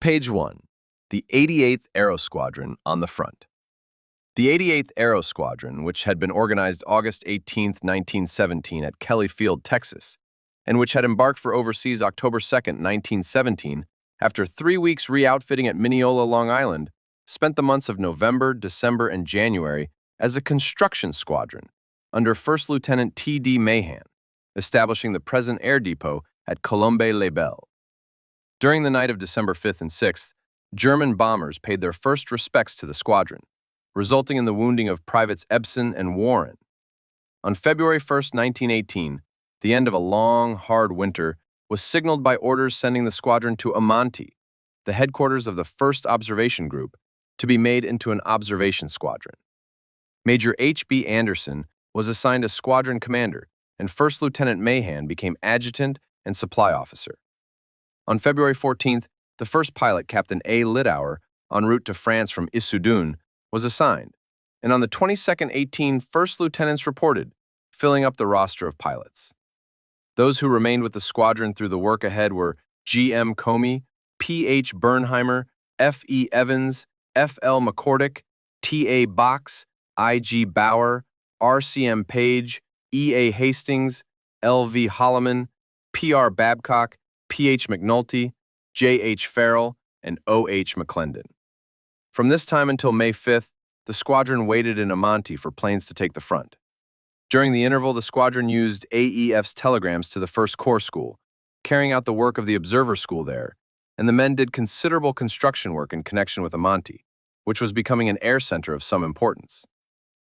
Page 1. The 88th Aero Squadron on the front. The 88th Aero Squadron, which had been organized August 18, 1917 at Kelly Field, Texas, and which had embarked for overseas October 2, 1917, after 3 weeks re-outfitting at Mineola, Long Island, spent the months of November, December, and January as a construction squadron under First Lieutenant T.D. Mahan, establishing the present air depot at Colombey-les-Belles. During the night of December 5th and 6th, German bombers paid their first respects to the squadron, resulting in the wounding of Privates Ebsen and Warren. On February 1, 1918, the end of a long, hard winter was signaled by orders sending the squadron to Amonte, the headquarters of the 1st Observation Group, to be made into an observation squadron. Major H.B. Anderson was assigned as squadron commander, and First Lieutenant Mahan became adjutant and supply officer. On February 14th, the first pilot, Captain A. Lidauer, en route to France from Issoudun, was assigned, and on the 22nd, 18 first lieutenants reported, filling up the roster of pilots. Those who remained with the squadron through the work ahead were G. M. Comey, P. H. Bernheimer, F. E. Evans, F. L. McCordick, T. A. Box, I. G. Bauer, R. C. M. Page, E. A. Hastings, L. V. Holloman, P. R. Babcock, P. H. McNulty, J. H. Farrell, and O. H. McClendon. From this time until May 5th, the squadron waited in Amonte for planes to take the front. During the interval, the squadron used AEF's telegrams to the First Corps School, carrying out the work of the Observer School there, and the men did considerable construction work in connection with Amonte, which was becoming an air center of some importance.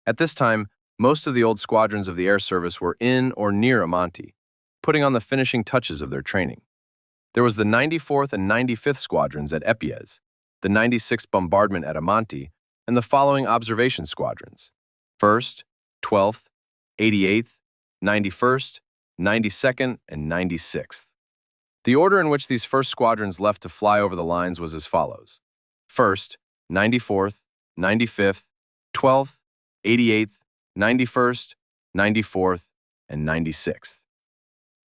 At this time, most of the old squadrons of the air service were in or near Amonte, putting on the finishing touches of their training. There was the 94th and 95th Squadrons at Epiez, the 96th Bombardment at Amonte, and the following observation squadrons: 1st, 12th, 88th, 91st, 92nd, and 96th. The order in which these first squadrons left to fly over the lines was as follows: 1st, 94th, 95th, 12th, 88th, 91st, 94th, and 96th.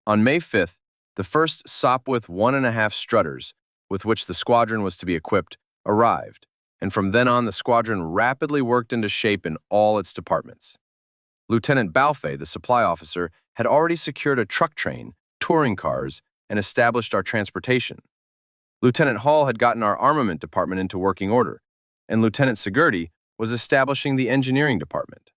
On May 5th, the first Sopwith 1.5 strutters, with which the squadron was to be equipped, arrived, and from then on the squadron rapidly worked into shape in all its departments. Lieutenant Balfe, the supply officer, had already secured a truck train, touring cars, and established our transportation. Lieutenant Hall had gotten our armament department into working order, and Lieutenant Sigurdi was establishing the engineering department.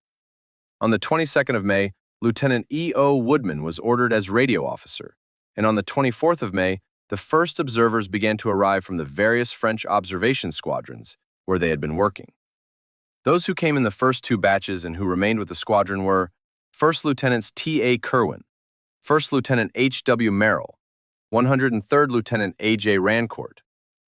On the 22nd of May, Lieutenant E. O. Woodman was ordered as radio officer, and on the 24th of May, the first observers began to arrive from the various French observation squadrons where they had been working. Those who came in the first 2 batches and who remained with the squadron were First Lieutenants T. A. Kerwin, First Lieutenant H. W. Merrill, 103rd Lieutenant A. J. Rancourt,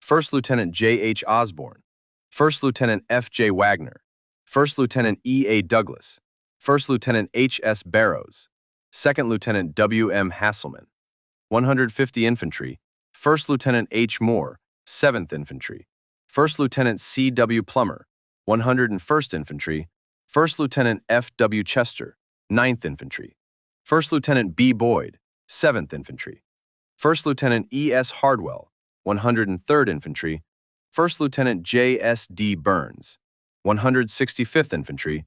First Lieutenant J. H. Osborne, First Lieutenant F. J. Wagner, First Lieutenant E. A. Douglas, First Lieutenant H. S. Barrows, Second Lieutenant W. M. Hasselman, 150 Infantry, First Lieutenant H. Moore, 7th Infantry, First Lieutenant C. W. Plummer, 101st Infantry, First Lieutenant F. W. Chester, 9th Infantry, First Lieutenant B. Boyd, 7th Infantry, First Lieutenant E. S. Hardwell, 103rd Infantry, First Lieutenant J. S. D. Burns, 165th Infantry,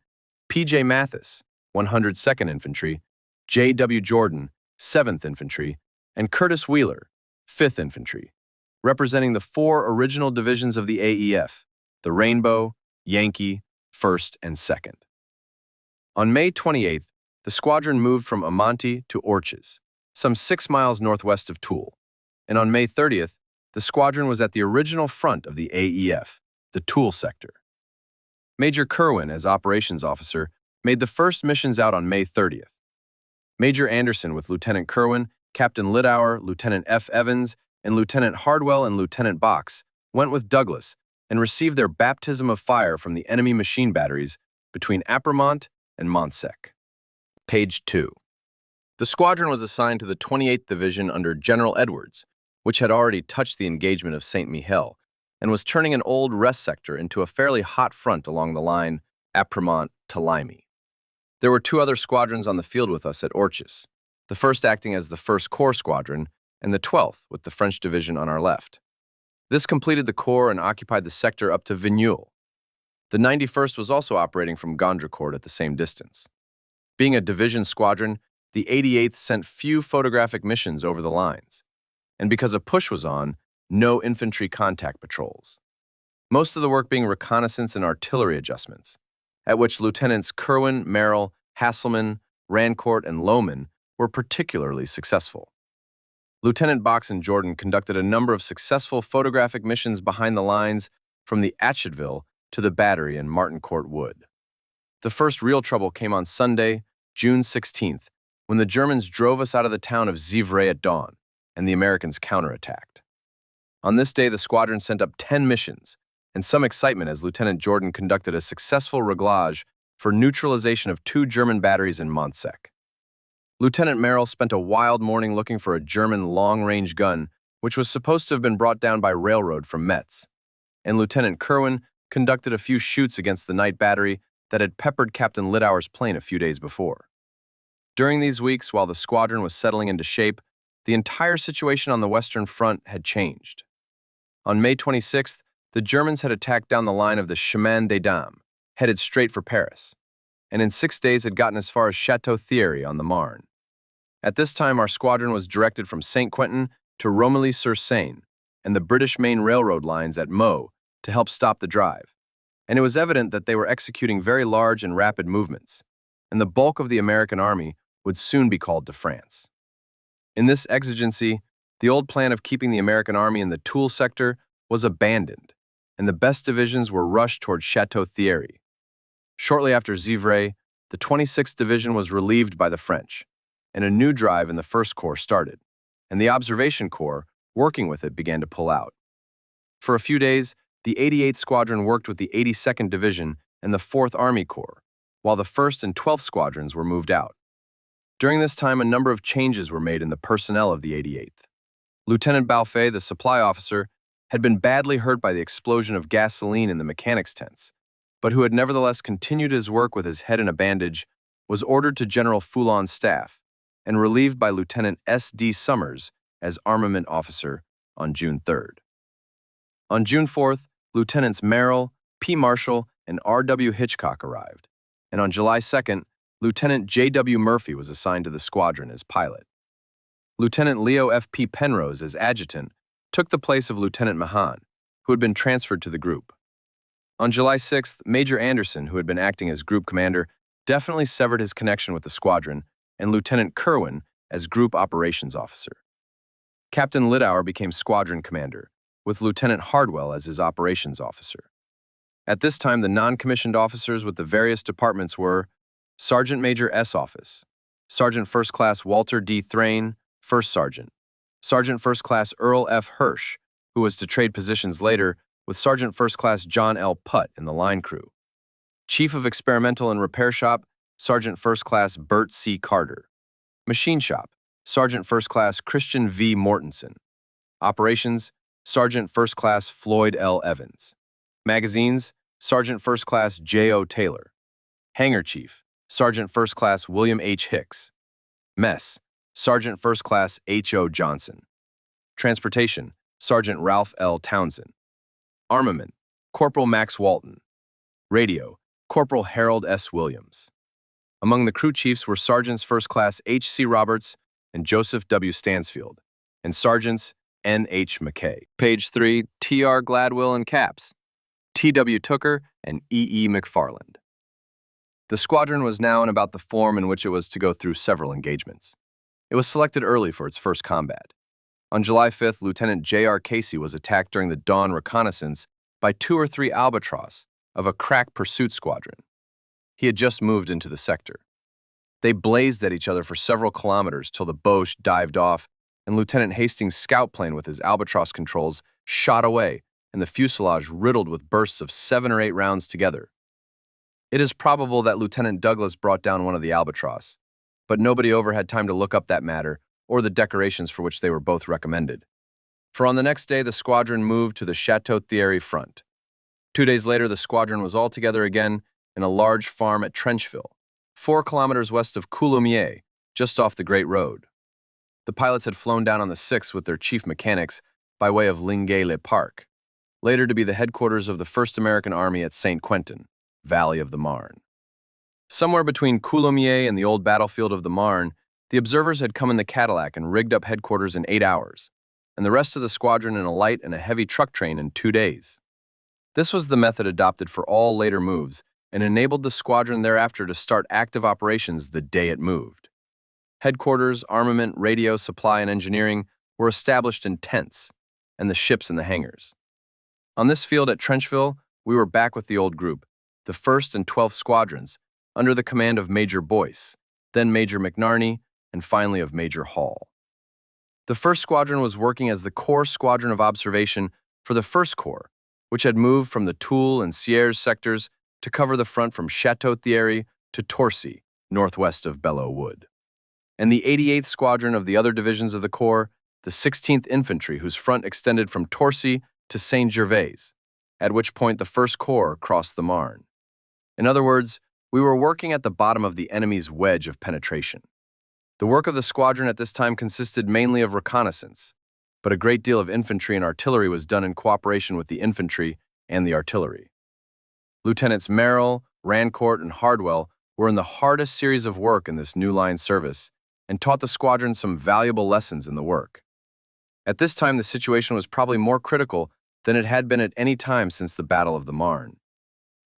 P. J. Mathis, 102nd Infantry, J. W. Jordan, 7th Infantry, and Curtis Wheeler, 5th Infantry, representing the 4 original divisions of the AEF, the Rainbow, Yankee, 1st, and 2nd. On May 28th, the squadron moved from Amonte to Orches, some 6 miles northwest of Toul, and on May 30th, the squadron was at the original front of the AEF, the Toul sector. Major Kerwin, as operations officer, made the first missions out on May 30th. Major Anderson with Lieutenant Kerwin, Captain Lidauer, Lieutenant F. Evans, and Lieutenant Hardwell and Lieutenant Box went with Douglas and received their baptism of fire from the enemy machine batteries between Apremont and Montsec. Page 2. The squadron was assigned to the 28th Division under General Edwards, which had already touched the engagement of Saint-Mihiel and was turning an old rest sector into a fairly hot front along the line Apremont to Ligny. There were 2 other squadrons on the field with us at Orches, the first acting as the 1st Corps Squadron, and the 12th with the French division on our left. This completed the corps and occupied the sector up to Vigneulles. The 91st was also operating from Gondrecourt at the same distance. Being a division squadron, the 88th sent few photographic missions over the lines, and because a push was on, no infantry contact patrols. Most of the work being reconnaissance and artillery adjustments, at which Lieutenants Kerwin, Merrill, Hasselman, Rancourt, and Lohman were particularly successful. Lieutenant Box and Jordan conducted a number of successful photographic missions behind the lines from the Atchetteville to the battery in Martincourt Wood. The first real trouble came on Sunday, June 16th, when the Germans drove us out of the town of Zivray at dawn, and the Americans counterattacked. On this day, the squadron sent up 10 missions, and some excitement as Lieutenant Jordan conducted a successful réglage for neutralization of 2 German batteries in Montsec. Lieutenant Merrill spent a wild morning looking for a German long-range gun, which was supposed to have been brought down by railroad from Metz, and Lieutenant Kerwin conducted a few shoots against the night battery that had peppered Captain Littauer's plane a few days before. During these weeks, while the squadron was settling into shape, the entire situation on the Western Front had changed. On May 26th, the Germans had attacked down the line of the Chemin des Dames, headed straight for Paris, and in 6 days had gotten as far as Château Thierry on the Marne. At this time, our squadron was directed from Saint-Quentin to Romilly-sur-Seine and the British main railroad lines at Meaux to help stop the drive, and it was evident that they were executing very large and rapid movements, and the bulk of the American army would soon be called to France. In this exigency, the old plan of keeping the American army in the Toul sector was abandoned, and the best divisions were rushed toward Château Thierry. Shortly after Zivray, the 26th Division was relieved by the French, and a new drive in the 1st Corps started, and the Observation Corps, working with it, began to pull out. For a few days, the 88th Squadron worked with the 82nd Division and the 4th Army Corps, while the 1st and 12th Squadrons were moved out. During this time, a number of changes were made in the personnel of the 88th. Lieutenant Balfe, the supply officer, had been badly hurt by the explosion of gasoline in the mechanics' tents, but who had nevertheless continued his work with his head in a bandage, was ordered to General Foulon's staff and relieved by Lieutenant S.D. Summers as armament officer on June 3rd. On June 4th, Lieutenants Merrill, P. Marshall, and R.W. Hitchcock arrived, and on July 2nd, Lieutenant J.W. Murphy was assigned to the squadron as pilot. Lieutenant Leo F.P. Penrose, as adjutant, took the place of Lieutenant Mahan, who had been transferred to the group. On July 6th, Major Anderson, who had been acting as group commander, definitely severed his connection with the squadron, and Lieutenant Kerwin as group operations officer. Captain Littauer became squadron commander, with Lieutenant Hardwell as his operations officer. At this time, the non-commissioned officers with the various departments were Sergeant Major S. Office, Sergeant First Class Walter D. Thrain, First Sergeant, Sergeant First Class Earl F. Hirsch, who was to trade positions later with Sergeant First Class John L. Putt in the line crew, Chief of Experimental and Repair Shop, Sergeant First Class Bert C. Carter, Machine Shop, Sergeant First Class Christian V. Mortensen, Operations, Sergeant First Class Floyd L. Evans, Magazines, Sergeant First Class J. O. Taylor, Hangar Chief, Sergeant First Class William H. Hicks, Mess, Sergeant First Class H. O. Johnson, Transportation, Sergeant Ralph L. Townsend, Armament, Corporal Max Walton, Radio, Corporal Harold S. Williams. Among the crew chiefs were Sergeants First Class H. C. Roberts and Joseph W. Stansfield, and Sergeants N. H. McKay. Page 3, T. R. Gladwell and Caps, T. W. Tooker, and E. E. McFarland. The squadron was now in about the form in which it was to go through several engagements. It was selected early for its first combat. On July 5th, Lieutenant J. R. Casey was attacked during the dawn reconnaissance by 2 or 3 Albatross of a crack pursuit squadron. He had just moved into the sector. They blazed at each other for several kilometers till the Boche dived off, and Lieutenant Hastings' scout plane with his Albatross controls shot away, and the fuselage riddled with bursts of 7 or 8 rounds together. It is probable that Lieutenant Douglas brought down one of the Albatross, but nobody over had time to look up that matter or the decorations for which they were both recommended. For on the next day, the squadron moved to the Château Thierry front. 2 days later, the squadron was all together again in a large farm at Trenchville, 4 kilometers west of Coulommiers, just off the Great Road. The pilots had flown down on the 6th with their chief mechanics, by way of Linguet-les-Parcs, later to be the headquarters of the 1st American Army at Saint-Quentin, Valley of the Marne. Somewhere between Coulommiers and the old battlefield of the Marne, the observers had come in the Cadillac and rigged up headquarters in 8 hours, and the rest of the squadron in a light and a heavy truck train in 2 days. This was the method adopted for all later moves and enabled the squadron thereafter to start active operations the day it moved. Headquarters, armament, radio, supply, and engineering were established in tents, and the ships in the hangars. On this field at Trenchville, we were back with the old group, the 1st and 12th Squadrons, under the command of Major Boyce, then Major McNarney, and finally of Major Hall. The 1st Squadron was working as the Corps Squadron of Observation for the 1st Corps, which had moved from the Toul and Sierre sectors to cover the front from Château-Thierry to Torcy, northwest of Belleau Wood. And the 88th Squadron of the other divisions of the Corps, the 16th Infantry, whose front extended from Torcy to Saint-Gervais, at which point the 1st Corps crossed the Marne. In other words, we were working at the bottom of the enemy's wedge of penetration. The work of the squadron at this time consisted mainly of reconnaissance, but a great deal of infantry and artillery was done in cooperation with the infantry and the artillery. Lieutenants Merrill, Rancourt, and Hardwell were in the hardest series of work in this new line service and taught the squadron some valuable lessons in the work. At this time, the situation was probably more critical than it had been at any time since the Battle of the Marne.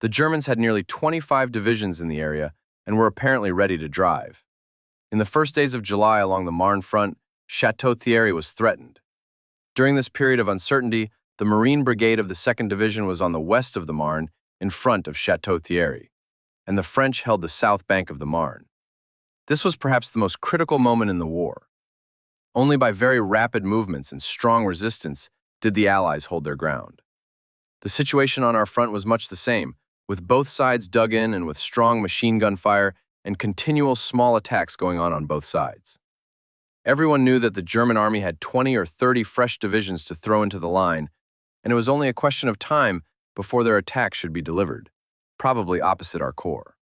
The Germans had nearly 25 divisions in the area and were apparently ready to drive. In the first days of July along the Marne front, Château-Thierry was threatened. During this period of uncertainty, the Marine Brigade of the 2nd Division was on the west of the Marne in front of Château-Thierry, and the French held the south bank of the Marne. This was perhaps the most critical moment in the war. Only by very rapid movements and strong resistance did the Allies hold their ground. The situation on our front was much the same, with both sides dug in and with strong machine gun fire and continual small attacks going on both sides. Everyone knew that the German army had 20 or 30 fresh divisions to throw into the line, and it was only a question of time before their attack should be delivered, probably opposite our corps.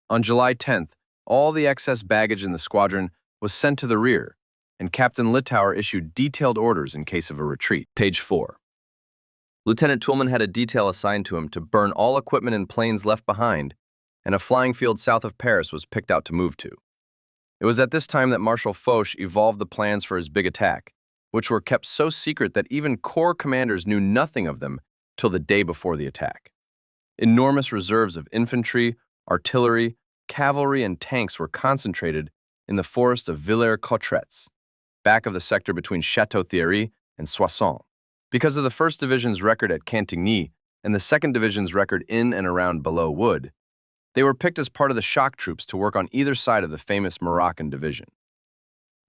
On July 10th, all the excess baggage in the squadron was sent to the rear, and Captain Littauer issued detailed orders in case of a retreat. Page 4. Lieutenant Toulmin had a detail assigned to him to burn all equipment and planes left behind, and a flying field south of Paris was picked out to move to. It was at this time that Marshal Foch evolved the plans for his big attack, which were kept so secret that even corps commanders knew nothing of them till the day before the attack. Enormous reserves of infantry, artillery, cavalry, and tanks were concentrated in the forest of Villers-Cotterets, back of the sector between Château-Thierry and Soissons. Because of the 1st Division's record at Cantigny and the 2nd Division's record in and around Belleau Wood, they were picked as part of the shock troops to work on either side of the famous Moroccan division.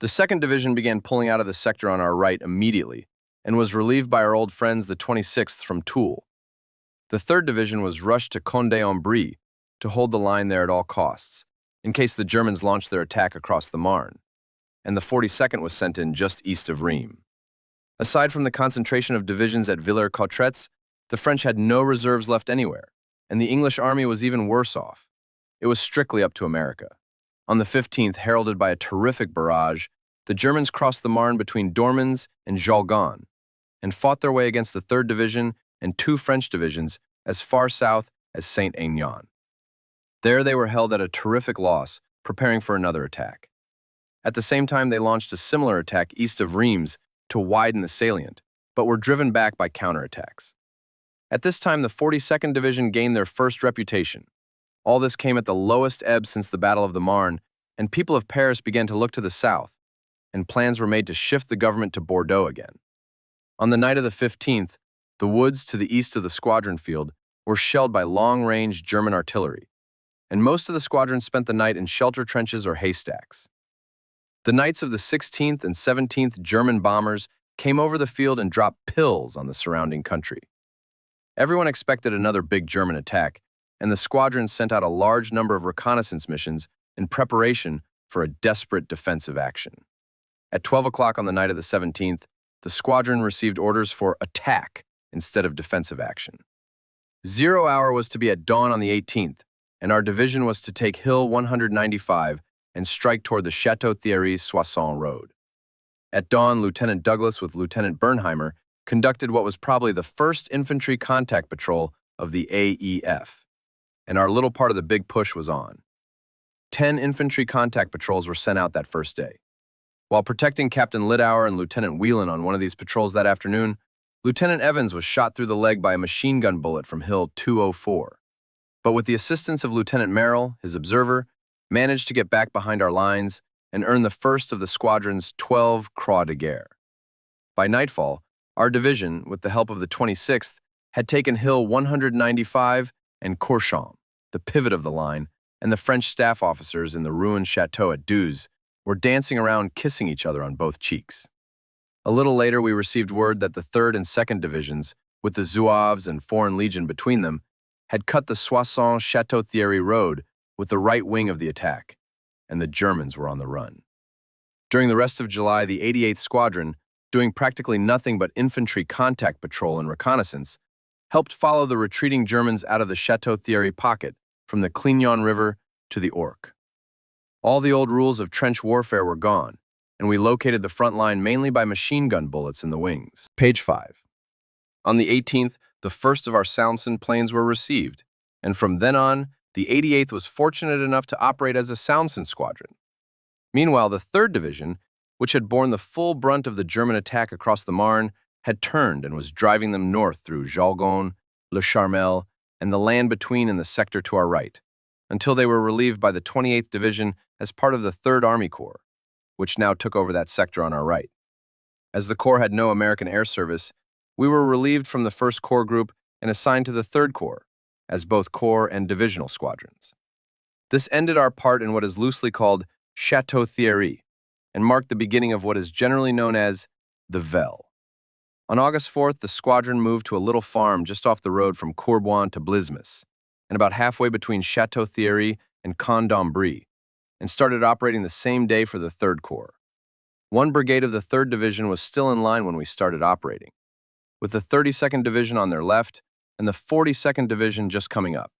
The 2nd Division began pulling out of the sector on our right immediately and was relieved by our old friends the 26th from Toul. The 3rd Division was rushed to Condé-en-Brie to hold the line there at all costs, in case the Germans launched their attack across the Marne, and the 42nd was sent in just east of Rheims. Aside from the concentration of divisions at Villers-Cotterets, the French had no reserves left anywhere, and the English army was even worse off. It was strictly up to America. On the 15th, heralded by a terrific barrage, the Germans crossed the Marne between Dormans and Jalgon, and fought their way against the 3rd Division and 2 French divisions as far south as Saint-Aignan. There they were held at a terrific loss, preparing for another attack. At the same time, they launched a similar attack east of Rheims to widen the salient, but were driven back by counterattacks. At this time, the 42nd Division gained their first reputation. All this came at the lowest ebb since the Battle of the Marne, and people of Paris began to look to the south, and plans were made to shift the government to Bordeaux again. On the night of the 15th, the woods to the east of the squadron field were shelled by long-range German artillery, and most of the squadron spent the night in shelter trenches or haystacks. The Knights of the 16th and 17th German bombers came over the field and dropped pills on the surrounding country. Everyone expected another big German attack, and the squadron sent out a large number of reconnaissance missions in preparation for a desperate defensive action. At 12 o'clock on the night of the 17th, the squadron received orders for attack instead of defensive action. 0 hour was to be at dawn on the 18th, and our division was to take Hill 195 and strike toward the Château-Thierry-Soissons road. At dawn, Lieutenant Douglas with Lieutenant Bernheimer conducted what was probably the first infantry contact patrol of the AEF, and our little part of the big push was on. 10 infantry contact patrols were sent out that first day. While protecting Captain Littauer and Lieutenant Whelan on one of these patrols that afternoon, Lieutenant Evans was shot through the leg by a machine gun bullet from Hill 204. But with the assistance of Lieutenant Merrill, his observer, managed to get back behind our lines and earn the first of the squadron's 12 Croix de Guerre. By nightfall, our division, with the help of the 26th, had taken Hill 195 and Corchamps, the pivot of the line, and the French staff officers in the ruined chateau at Deuze were dancing around kissing each other on both cheeks. A little later, we received word that the 3rd and 2nd Divisions, with the Zouaves and Foreign Legion between them, had cut the Soissons-Château-Thierry road with the right wing of the attack, and the Germans were on the run. During the rest of July, the 88th Squadron, doing practically nothing but infantry contact patrol and reconnaissance, helped follow the retreating Germans out of the Château-Thierry pocket from the Clignon River to the Ourcq. All the old rules of trench warfare were gone, and we located the front line mainly by machine gun bullets in the wings. Page 5. On the 18th, the first of our Soundson planes were received, and from then on, the 88th was fortunate enough to operate as a Soundson squadron. Meanwhile, the 3rd Division, which had borne the full brunt of the German attack across the Marne, had turned and was driving them north through Jalgon, Le Charmel, and the land between in the sector to our right, until they were relieved by the 28th Division as part of the 3rd Army Corps, which now took over that sector on our right. As the Corps had no American air service, we were relieved from the 1st Corps group and assigned to the 3rd Corps, as both Corps and divisional squadrons. This ended our part in what is loosely called Château-Thierry, and marked the beginning of what is generally known as the Vel. On August 4th, the squadron moved to a little farm just off the road from Courbois to Blismes, and about halfway between Château-Thierry and Condambrie, and started operating the same day for the 3rd Corps. One brigade of the 3rd Division was still in line when we started operating, with the 32nd Division on their left and the 42nd Division just coming up.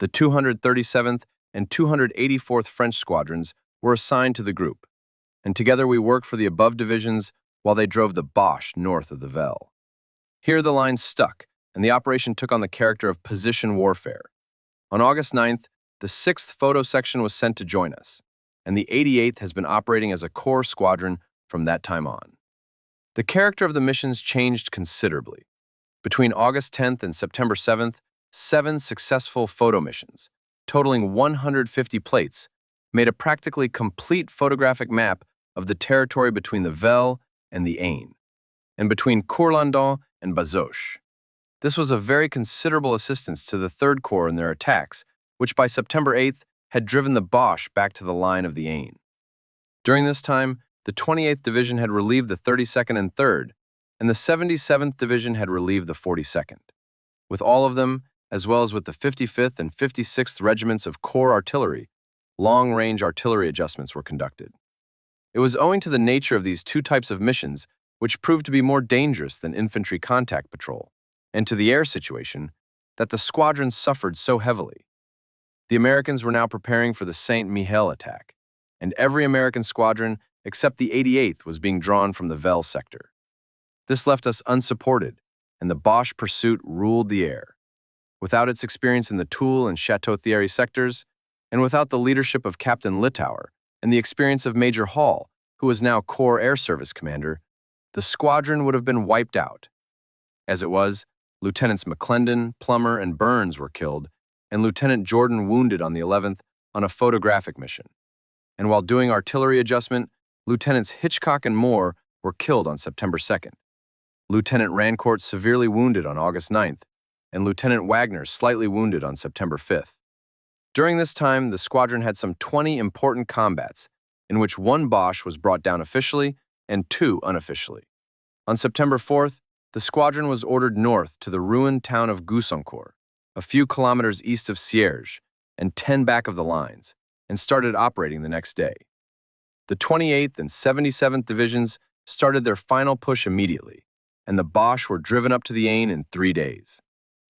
The 237th and 284th French squadrons were assigned to the group, and together we worked for the above divisions while they drove the Boche north of the Vel. Here the line stuck, and the operation took on the character of position warfare. On August 9th, the 6th Photo Section was sent to join us, and the 88th has been operating as a Corps squadron from that time on. The character of the missions changed considerably. Between August 10th and September 7th, 7 successful photo missions, totaling 150 plates, made a practically complete photographic map of the territory between the Vel and the Aisne, and between Courlandon and Bazoches. This was a very considerable assistance to the 3rd Corps in their attacks, which by September 8th had driven the Boche back to the line of the Aisne. During this time, the 28th Division had relieved the 32nd and 3rd, and the 77th Division had relieved the 42nd. With all of them, as well as with the 55th and 56th Regiments of Corps Artillery, long-range artillery adjustments were conducted. It was owing to the nature of these two types of missions, which proved to be more dangerous than infantry contact patrol, and to the air situation, that the squadron suffered so heavily. The Americans were now preparing for the Saint-Mihiel attack, and every American squadron except the 88th was being drawn from the Vel sector. This left us unsupported, and the Boche pursuit ruled the air. Without its experience in the Toul and Château-Thierry sectors, and without the leadership of Captain Littauer and the experience of Major Hall, who was now Corps Air Service Commander, the squadron would have been wiped out. As it was, Lieutenants McClendon, Plummer, and Burns were killed, and Lieutenant Jordan wounded on the 11th on a photographic mission. And while doing artillery adjustment, Lieutenants Hitchcock and Moore were killed on September 2nd. Lieutenant Rancourt severely wounded on August 9th, and Lieutenant Wagner slightly wounded on September 5th. During this time, the squadron had some 20 important combats, in which 1 Boche was brought down officially and 2 unofficially. On September 4th, the squadron was ordered north to the ruined town of Goussancourt, a few kilometers east of Cierges and 10 back of the lines, and started operating the next day. The 28th and 77th Divisions started their final push immediately, and the Boche were driven up to the Aisne in 3 days.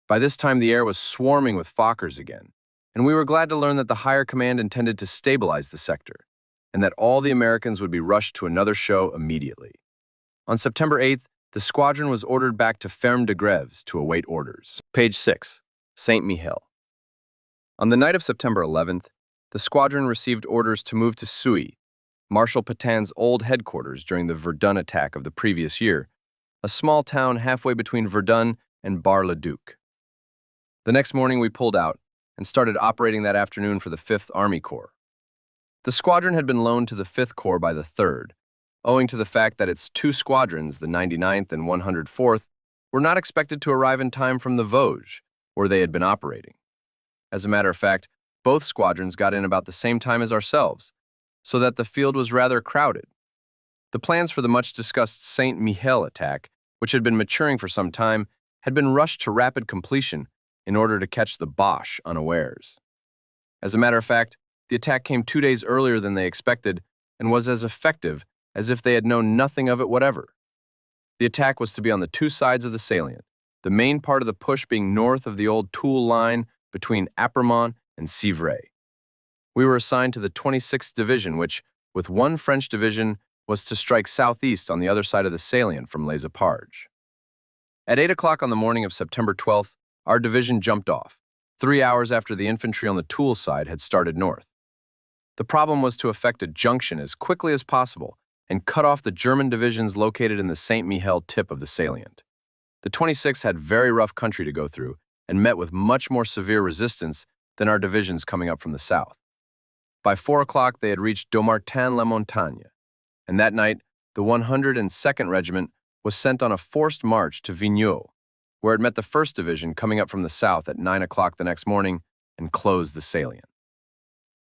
By this time, the air was swarming with Fokkers again, and we were glad to learn that the higher command intended to stabilize the sector. and that all the Americans would be rushed to another show immediately. On September 8th, the squadron was ordered back to Ferme de Grèves to await orders. Page 6. Saint Mihiel. On the night of September 11th, the squadron received orders to move to Souilly, Marshal Pétain's old headquarters during the Verdun attack of the previous year, a small town halfway between Verdun and Bar-le-Duc. The next morning we pulled out and started operating that afternoon for the 5th Army Corps. The squadron had been loaned to the 5th Corps by the 3rd, owing to the fact that its two squadrons, the 99th and 104th, were not expected to arrive in time from the Vosges, where they had been operating. As a matter of fact, both squadrons got in about the same time as ourselves, so that the field was rather crowded. The plans for the much-discussed Saint Mihiel attack, which had been maturing for some time, had been rushed to rapid completion in order to catch the Boche unawares. As a matter of fact, the attack came 2 days earlier than they expected and was as effective as if they had known nothing of it whatever. The attack was to be on the two sides of the salient, the main part of the push being north of the old Toul line between Apremont and Civray. We were assigned to the 26th Division, which, with one French division, was to strike southeast on the other side of the salient from Les Eparges. At 8 o'clock on the morning of September 12th, our division jumped off, 3 hours after the infantry on the Toul side had started north. The problem was to effect a junction as quickly as possible and cut off the German divisions located in the Saint Mihiel tip of the salient. The 26th had very rough country to go through and met with much more severe resistance than our divisions coming up from the south. By 4 o'clock, they had reached Dommartin-la-Montagne, and that night, the 102nd Regiment was sent on a forced march to Vigneulles, where it met the 1st Division coming up from the south at 9 o'clock the next morning and closed the salient.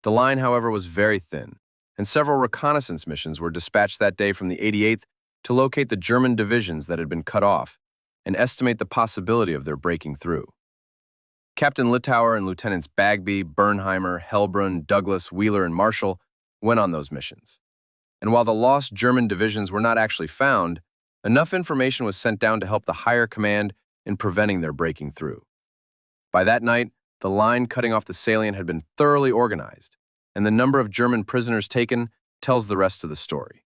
The line, however, was very thin, and several reconnaissance missions were dispatched that day from the 88th to locate the German divisions that had been cut off and estimate the possibility of their breaking through. Captain Littauer and Lieutenants Bagby, Bernheimer, Hellbrunn, Douglas, Wheeler, and Marshall went on those missions. And while the lost German divisions were not actually found, enough information was sent down to help the higher command in preventing their breaking through. By that night, the line cutting off the salient had been thoroughly organized, and the number of German prisoners taken tells the rest of the story.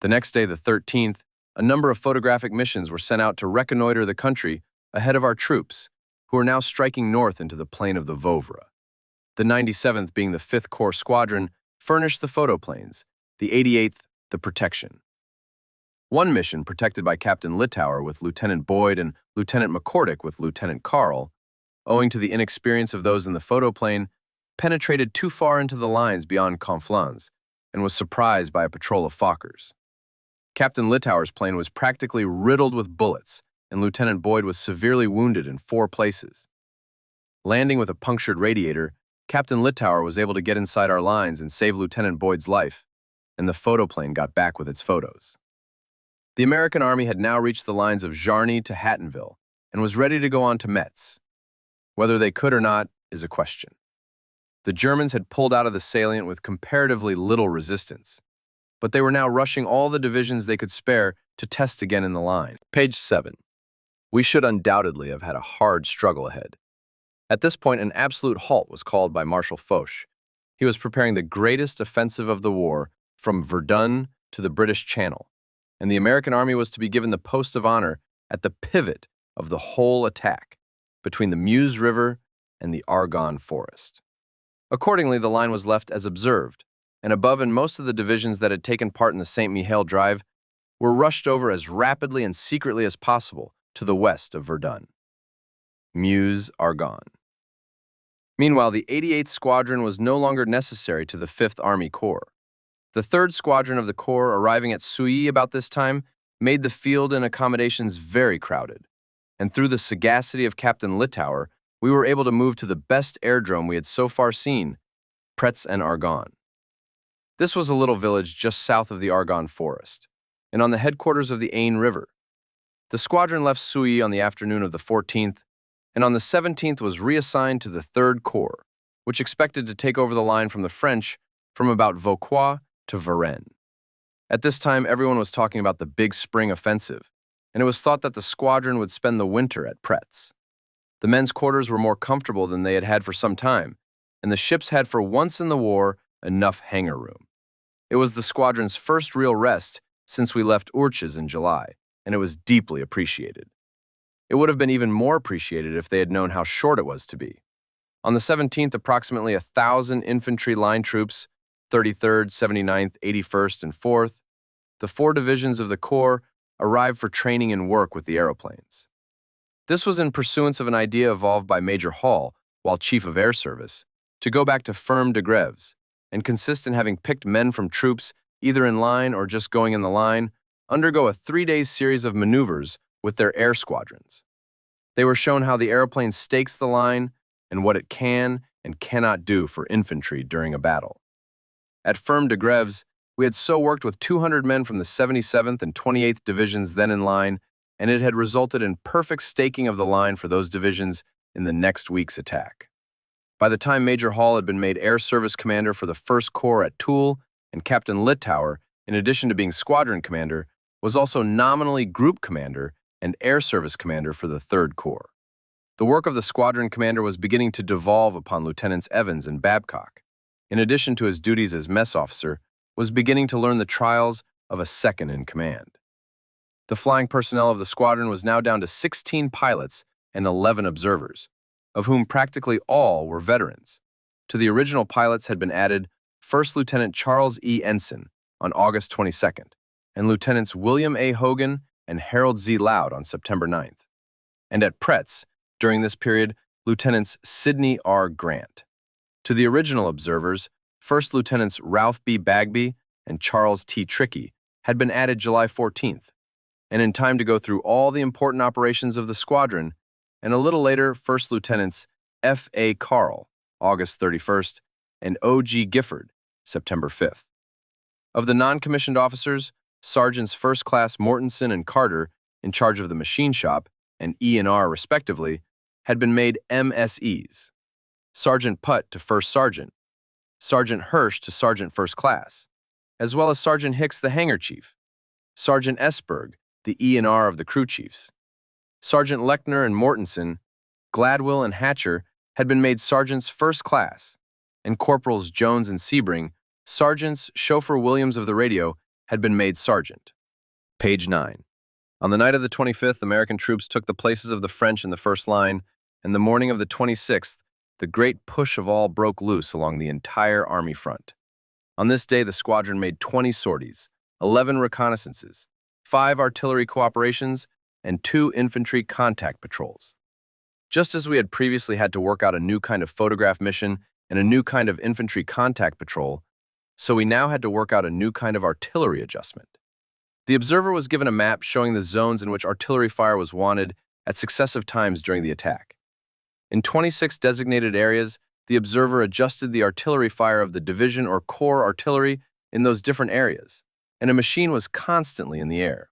The next day, the 13th, a number of photographic missions were sent out to reconnoiter the country ahead of our troops, who were now striking north into the plain of the Vouvre. The 97th, being the 5th Corps Squadron, furnished the photoplanes, the 88th, the protection. One mission, protected by Captain Littauer with Lieutenant Boyd and Lieutenant McCordick with Lieutenant Carl, owing to the inexperience of those in the photoplane, penetrated too far into the lines beyond Conflans and was surprised by a patrol of Fokkers. Captain Littauer's plane was practically riddled with bullets, and Lieutenant Boyd was severely wounded in 4 places. Landing with a punctured radiator, Captain Littauer was able to get inside our lines and save Lieutenant Boyd's life, and the photoplane got back with its photos. The American Army had now reached the lines of Jarny to Hattonville and was ready to go on to Metz. Whether they could or not is a question. The Germans had pulled out of the salient with comparatively little resistance, but they were now rushing all the divisions they could spare to test again in the line. Page 7. We should undoubtedly have had a hard struggle ahead. At this point, an absolute halt was called by Marshal Foch. He was preparing the greatest offensive of the war from Verdun to the British Channel, and the American Army was to be given the post of honor at the pivot of the whole attack, between the Meuse River and the Argonne Forest. Accordingly, the line was left as observed, and above and most of the divisions that had taken part in the Saint Mihiel drive were rushed over as rapidly and secretly as possible to the west of Verdun. Meuse, Argonne. Meanwhile, the 88th Squadron was no longer necessary to the 5th Army Corps. The 3rd Squadron of the Corps, arriving at Souilly about this time, made the field and accommodations very crowded, and through the sagacity of Captain Littauer, we were able to move to the best airdrome we had so far seen, Pretz en Argonne. This was a little village just south of the Argonne Forest, and on the headquarters of the Aisne River. The squadron left Souilly on the afternoon of the 14th, and on the 17th was reassigned to the 3rd Corps, which expected to take over the line from the French from about Vauquois to Varennes. At this time, everyone was talking about the big spring offensive, and it was thought that the squadron would spend the winter at Pretz. The men's quarters were more comfortable than they had had for some time, and the ships had for once in the war enough hangar room. It was the squadron's first real rest since we left Urches in July, and it was deeply appreciated. It would have been even more appreciated if they had known how short it was to be. On the 17th, approximately 1,000 infantry line troops, 33rd, 79th, 81st, and 4th, the 4 divisions of the Corps, arrived for training and work with the aeroplanes. This was in pursuance of an idea evolved by Major Hall, while Chief of Air Service, to go back to ferme de grèves, and consist in having picked men from troops, either in line or just going in the line, undergo a 3-day series of maneuvers with their air squadrons. They were shown how the airplane stakes the line and what it can and cannot do for infantry during a battle. At ferme de grèves, we had so worked with 200 men from the 77th and 28th Divisions then in line, and it had resulted in perfect staking of the line for those divisions in the next week's attack. By the time Major Hall had been made Air Service Commander for the 1st Corps at Toul, and Captain Littauer, in addition to being Squadron Commander, was also nominally Group Commander and Air Service Commander for the 3rd Corps. The work of the Squadron Commander was beginning to devolve upon Lieutenants Evans and Babcock. In addition to his duties as mess officer, was beginning to learn the trials of a second-in-command. The flying personnel of the squadron was now down to 16 pilots and 11 observers, of whom practically all were veterans. To the original pilots had been added First Lieutenant Charles E. Ensign on August 22nd, and Lieutenants William A. Hogan and Harold Z. Loud on September 9th. And at Pretz, during this period, Lieutenants Sidney R. Grant. To the original observers, First Lieutenants Ralph B. Bagby and Charles T. Trickey had been added July 14th, and in time to go through all the important operations of the squadron, and a little later, First Lieutenants F. A. Carl, August 31st, and O. G. Gifford, September 5th. Of the non-commissioned officers, Sergeants First Class Mortensen and Carter, in charge of the machine shop, and E&R respectively, had been made MSEs. Sergeant Putt to First Sergeant, Sergeant Hirsch to Sergeant First Class, as well as Sergeant Hicks the Hangar Chief, Sergeant Esberg, the E&R of the crew chiefs. Sergeant Lechner and Mortensen, Gladwell and Hatcher had been made Sergeants First Class, and Corporals Jones and Sebring, Sergeants Chauffeur Williams of the radio, had been made Sergeant. Page 9. On the night of the 25th, American troops took the places of the French in the first line, and the morning of the 26th, the great push of all broke loose along the entire Army front. On this day, the squadron made 20 sorties, 11 reconnaissances, 5 artillery cooperations, and 2 infantry contact patrols. Just as we had previously had to work out a new kind of photograph mission and a new kind of infantry contact patrol, so we now had to work out a new kind of artillery adjustment. The observer was given a map showing the zones in which artillery fire was wanted at successive times during the attack. In 26 designated areas, the observer adjusted the artillery fire of the division or corps artillery in those different areas, and a machine was constantly in the air.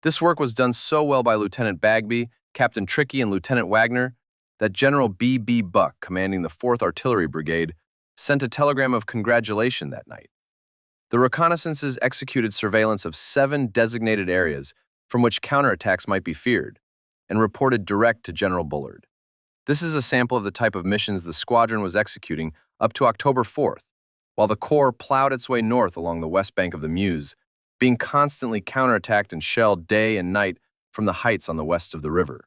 This work was done so well by Lieutenant Bagby, Captain Trickey, and Lieutenant Wagner that General B. B. Buck, commanding the 4th Artillery Brigade, sent a telegram of congratulation that night. The reconnaissances executed surveillance of 7 designated areas from which counterattacks might be feared, and reported direct to General Bullard. This is a sample of the type of missions the squadron was executing up to October 4th, while the Corps plowed its way north along the west bank of the Meuse, being constantly counterattacked and shelled day and night from the heights on the west of the river.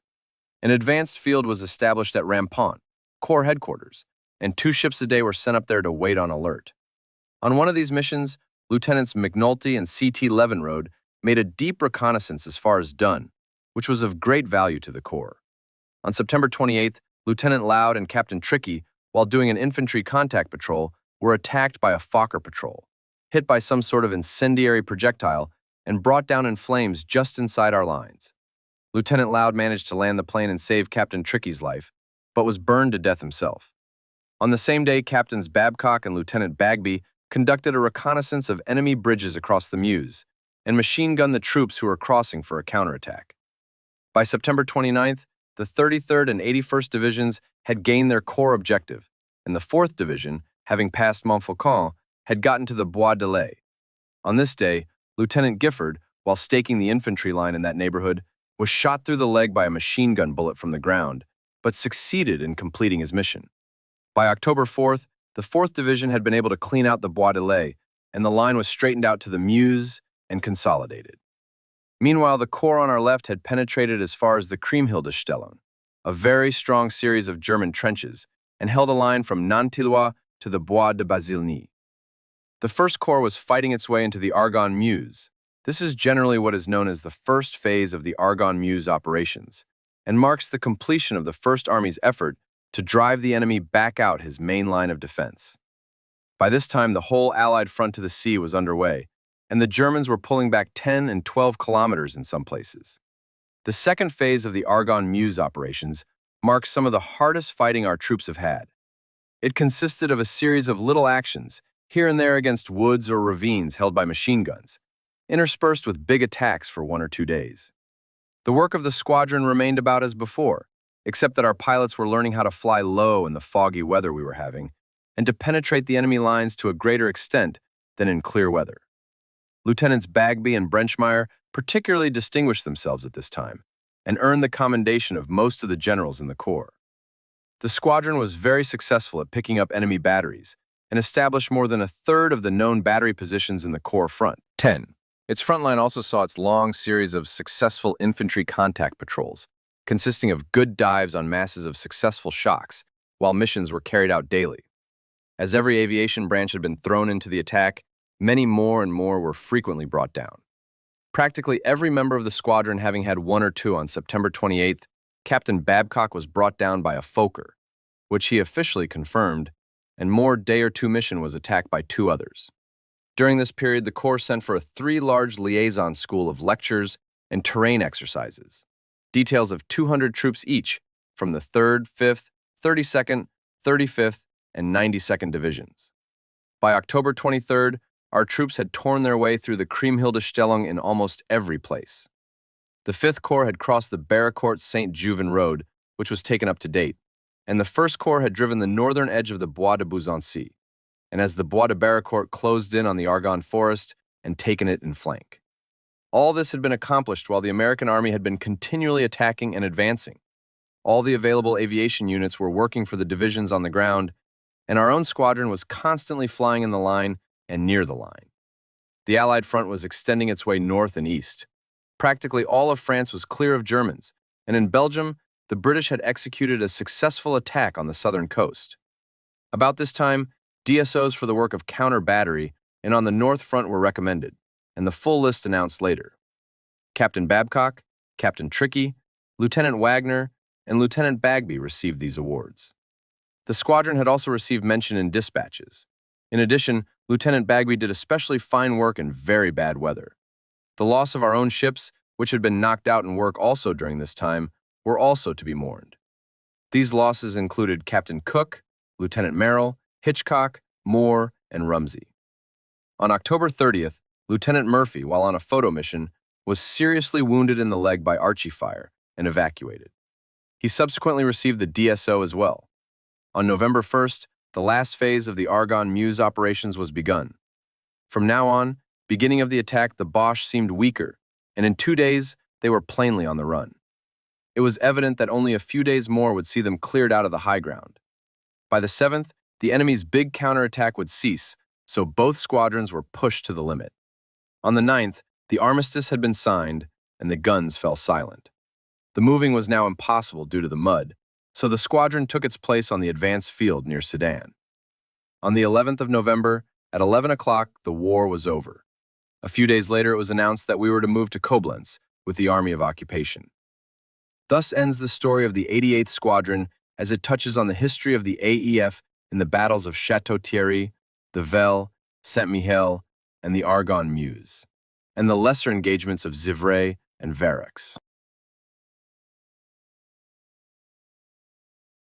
An advanced field was established at Rampont, Corps headquarters, and 2 ships a day were sent up there to wait on alert. On one of these missions, Lieutenants McNulty and C.T. Leavenrode made a deep reconnaissance as far as Dun, which was of great value to the Corps. On September 28th, Lieutenant Loud and Captain Trickey, while doing an infantry contact patrol, were attacked by a Fokker patrol, hit by some sort of incendiary projectile, and brought down in flames just inside our lines. Lieutenant Loud managed to land the plane and save Captain Trickey's life, but was burned to death himself. On the same day, Captains Babcock and Lieutenant Bagby conducted a reconnaissance of enemy bridges across the Meuse and machine-gunned the troops who were crossing for a counterattack. By September 29th, the 33rd and 81st Divisions had gained their core objective, and the 4th Division, having passed Montfaucon, had gotten to the Bois de Lay. On this day, Lieutenant Gifford, while staking the infantry line in that neighborhood, was shot through the leg by a machine gun bullet from the ground, but succeeded in completing his mission. By October 4th, the 4th Division had been able to clean out the Bois de Lay, and the line was straightened out to the Meuse and consolidated. Meanwhile, the corps on our left had penetrated as far as the Kriemhildestellung, a very strong series of German trenches, and held a line from Nantillois to the Bois de Basilny. The First Corps was fighting its way into the Argonne Meuse. This is generally what is known as the first phase of the Argonne Meuse operations, and marks the completion of the First Army's effort to drive the enemy back out his main line of defense. By this time, the whole Allied front to the sea was underway, and the Germans were pulling back 10 and 12 kilometers in some places. The second phase of the Argonne Meuse operations marks some of the hardest fighting our troops have had. It consisted of a series of little actions, here and there against woods or ravines held by machine guns, interspersed with big attacks for 1 or 2 days. The work of the squadron remained about as before, except that our pilots were learning how to fly low in the foggy weather we were having, and to penetrate the enemy lines to a greater extent than in clear weather. Lieutenants Bagby and Brenschmeyer particularly distinguished themselves at this time, and earned the commendation of most of the generals in the corps. The squadron was very successful at picking up enemy batteries, and established more than a third of the known battery positions in the corps front. 10. Its front line also saw its long series of successful infantry contact patrols, consisting of good dives on masses of successful shocks, while missions were carried out daily. As every aviation branch had been thrown into the attack, many more and more were frequently brought down. Practically every member of the squadron having had 1 or 2 on September 28th, Captain Babcock was brought down by a Fokker, which he officially confirmed, and more day or 2 mission was attacked by 2 others. During this period, the Corps sent for a 3 large liaison school of lectures and terrain exercises, details of 200 troops each from the 3rd, 5th, 32nd, 35th, and 92nd Divisions. By October 23rd, our troops had torn their way through the Kriemhildestellung in almost every place. The 5th Corps had crossed the Barrecourt-St. Juvin road, which was taken up to date, and the 1st Corps had driven the northern edge of the Bois de Buzancy, and as the Bois de Barrecourt closed in on the Argonne forest and taken it in flank. All this had been accomplished while the American Army had been continually attacking and advancing. All the available aviation units were working for the divisions on the ground, and our own squadron was constantly flying in the line and near the line. The Allied front was extending its way north and east. Practically all of France was clear of Germans, and in Belgium, the British had executed a successful attack on the southern coast. About this time, DSOs for the work of counter-battery and on the north front were recommended, and the full list announced later. Captain Babcock, Captain Tricky, Lieutenant Wagner, and Lieutenant Bagby received these awards. The squadron had also received mention in dispatches. In addition, Lieutenant Bagby did especially fine work in very bad weather. The loss of our own ships, which had been knocked out in work also during this time, were also to be mourned. These losses included Captain Cook, Lieutenant Merrill, Hitchcock, Moore, and Rumsey. On October 30th, Lieutenant Murphy, while on a photo mission, was seriously wounded in the leg by Archie fire and evacuated. He subsequently received the DSO as well. On November 1st, the last phase of the Argonne Meuse operations was begun. From now on, beginning of the attack, the Boche seemed weaker, and in 2 days, they were plainly on the run. It was evident that only a few days more would see them cleared out of the high ground. By the 7th, the enemy's big counterattack would cease, so both squadrons were pushed to the limit. On the 9th, the armistice had been signed, and the guns fell silent. The moving was now impossible due to the mud, so the squadron took its place on the advanced field near Sedan. On the 11th of November, at 11 o'clock, the war was over. A few days later, it was announced that we were to move to Koblenz with the Army of Occupation. Thus ends the story of the 88th Squadron as it touches on the history of the AEF in the battles of Château-Thierry, the Vel, Saint-Mihiel, and the Argonne Meuse, and the lesser engagements of Zivray and Varax.